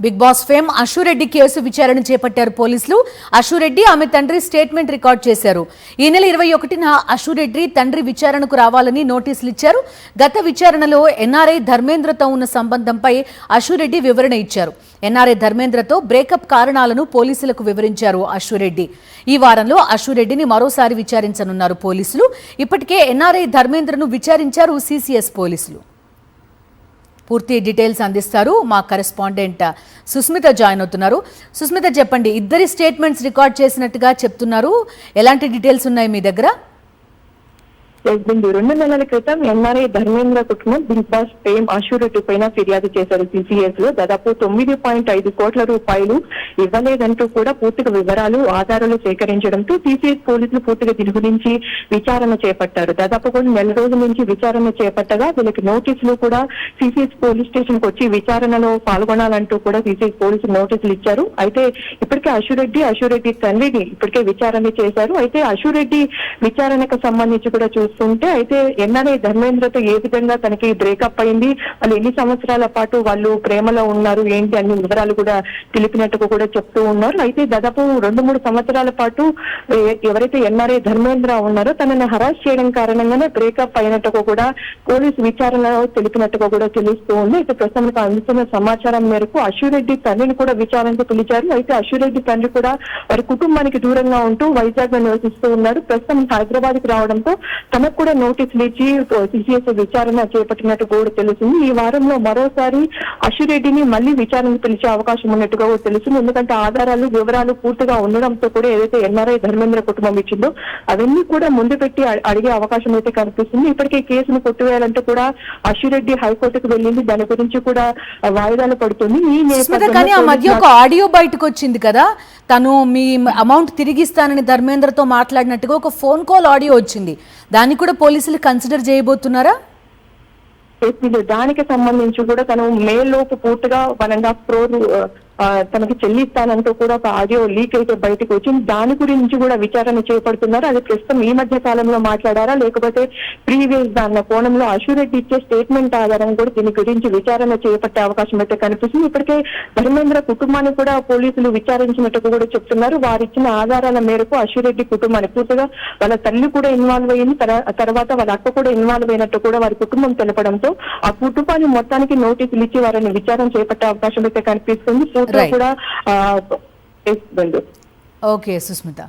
Big boss fame Ashu Reddy case విచారణ చేపట్టారు పోలీసులు. అశురెడ్డి ఆమె తండ్రి స్టేట్మెంట్ రికార్డ్ చేశారు. ఈ నెల 21న అశురెడ్డి తండ్రి విచారణకు రావాలని నోటీసులు ఇచ్చారు. గత విచారణలో ఎన్ఆర్ఐ ధర్మేంద్రతో ఉన్న సంబంధంపై అశురెడ్డి వివరణ ఇచ్చారు. ఎన్ఆర్ఐ ధర్మేంద్రతో బ్రేకప్ కారణాలను పోలీసులకు వివరించారు అశురెడ్డి. ఈ వారంలో అశురెడ్డిని మరోసారి విచారించనున్నారు పోలీసులు. ఇప్పటికే ఎన్ఆర్ఐ ధర్మేంద్రను విచారించారు సిసిఎస్ పోలీసులు. పూర్తి డీటెయిల్స్ అందిస్తారు మా కరెస్పాండెంట్ సుస్మిత జాయిన్ అవుతున్నారు. సుస్మిత, చెప్పండి, ఇద్దరి స్టేట్మెంట్స్ రికార్డ్ చేసినట్టుగా చెప్తున్నారు. ఎలాంటి డీటెయిల్స్ ఉన్నాయి మీ దగ్గర? 2 నెలల క్రితం ఎన్ఆర్ఐ ధర్మేంద్ర కుటుంబం బిగ్ బాస్ ఫేమ్ అశురెడ్డి పైన ఫిర్యాదు చేశారు. సిసిఎస్ లో దాదాపు 9.5 కోట్ల రూపాయలు ఇవ్వలేదంటూ కూడా పూర్తిగా వివరాలు ఆధారాలు సేకరించడంతో సిసిఎస్ పోలీసులు పూర్తిగా దీని గురించి విచారణ చేపట్టారు. దాదాపు కూడా నెల రోజుల నుంచి విచారణ చేపట్టగా వీళ్ళకి నోటీసులు కూడా సిసిఎస్ పోలీస్ స్టేషన్ కు వచ్చి విచారణలో పాల్గొనాలంటూ కూడా సిసిఎస్ పోలీసులు నోటీసులు ఇచ్చారు. అయితే ఇప్పటికే అశురెడ్డి తండ్రిని ఇప్పటికే విచారణ చేశారు. అయితే అశురెడ్డి విచారణకు సంబంధించి కూడా చూస్తుంటే అయితే ఎన్ఆర్ఐ ధర్మేంద్రతో ఏ విధంగా తనకి బ్రేకప్ అయింది, వాళ్ళు ఎన్ని సంవత్సరాల పాటు వాళ్ళు ప్రేమలో ఉన్నారు, ఏంటి అన్ని వివరాలు కూడా తెలిపినట్టుగా కూడా చెప్తూ ఉన్నారు. అయితే దాదాపు 2-3 సంవత్సరాల పాటు ఎవరైతే ఎన్ఆర్ఐ ధర్మేంద్ర ఉన్నారో తనని హరాస్ చేయడం కారణంగానే బ్రేకప్ అయినట్టుగా కూడా పోలీసు విచారణలో తెలిపినట్టుగా కూడా తెలుస్తూ ఉంది. అయితే ప్రస్తుతానికి అందుతున్న సమాచారం మేరకు అశురెడ్డి తండ్రిని కూడా విచారణకు పిలిచారు. అయితే అశురెడ్డి తండ్రి కూడా వారి కుటుంబానికి దూరంగా ఉంటూ వైజాగ్ లో నివసిస్తూ ఉన్నారు. ప్రస్తుతం హైదరాబాద్ కి రావడంతో తనకు కూడా నోటీసులు ఇచ్చి సిసిఎస్ విచారణ చేపట్టినట్టు కూడా తెలుస్తుంది. ఈ వారంలో మరోసారి అశురెడ్డిని మళ్ళీ విచారణకు పిలిచే అవకాశం ఉన్నట్టుగా కూడా తెలుస్తుంది. ఎందుకంటే ఆధారాలు వివరాలు పూర్తిగా ఉండడంతో కూడా ఏదైతే ఎన్ఆర్ఐ ధర్మేంద్ర కుటుంబం ఇచ్చిందో అవన్నీ కూడా ముందు పెట్టి అడిగే అవకాశం అయితే కనిపిస్తుంది. ఇప్పటికే కేసును కొట్టివేయాలంటే కూడా అశురెడ్డి హైకోర్టుకు వెళ్ళింది. దాని గురించి కూడా వాయిదాలు పడుతుంది. ఈ నేపథ్యంలో మధ్య ఒక ఆడియో బయటకు వచ్చింది కదా, తను మీ అమౌంట్ తిరిగిస్తానని ధర్మేంద్రతో మాట్లాడినట్టుగా ఒక ఫోన్ కాల్ ఆడియో వచ్చింది. దాన్ని కూడా పోలీసులు కన్సిడర్ చేయబోతున్నారా? దానికి సంబంధించి కూడా తను మే లోపు పూర్తిగా 1.5 crore తనకి చెల్లిస్తానంటూ కూడా ఒక ఆడియో లీక్ అయితే బయటకు వచ్చింది. దాని గురించి కూడా విచారణ చేపడుతున్నారు. అది ప్రస్తుతం ఈ మధ్య కాలంలో మాట్లాడారా లేకపోతే ప్రీవియస్ దాని కోణంలో అశురెడ్డి ఇచ్చే స్టేట్మెంట్ ఆధారంగా కూడా దీని గురించి విచారణ చేపట్టే అవకాశం అయితే కనిపిస్తుంది. ఇప్పటికే ధర్మేంద్ర కుటుంబాన్ని కూడా పోలీసులు విచారించినట్టు కూడా చెప్తున్నారు. వారిచ్చిన ఆధారాల మేరకు అశురెడ్డి కుటుంబాన్ని పూర్తిగా వాళ్ళ తల్లి కూడా ఇన్వాల్వ్ అయ్యింది, తర్వాత వాళ్ళ అక్క కూడా ఇన్వాల్వ్ అయినట్టు కూడా వారి కుటుంబం తెలపడంతో ఆ కుటుంబాన్ని మొత్తానికి నోటీసులు ఇచ్చి వారిని విచారణ చేపట్టే అవకాశం అయితే కనిపిస్తుంది. ఓకే సుస్మిత.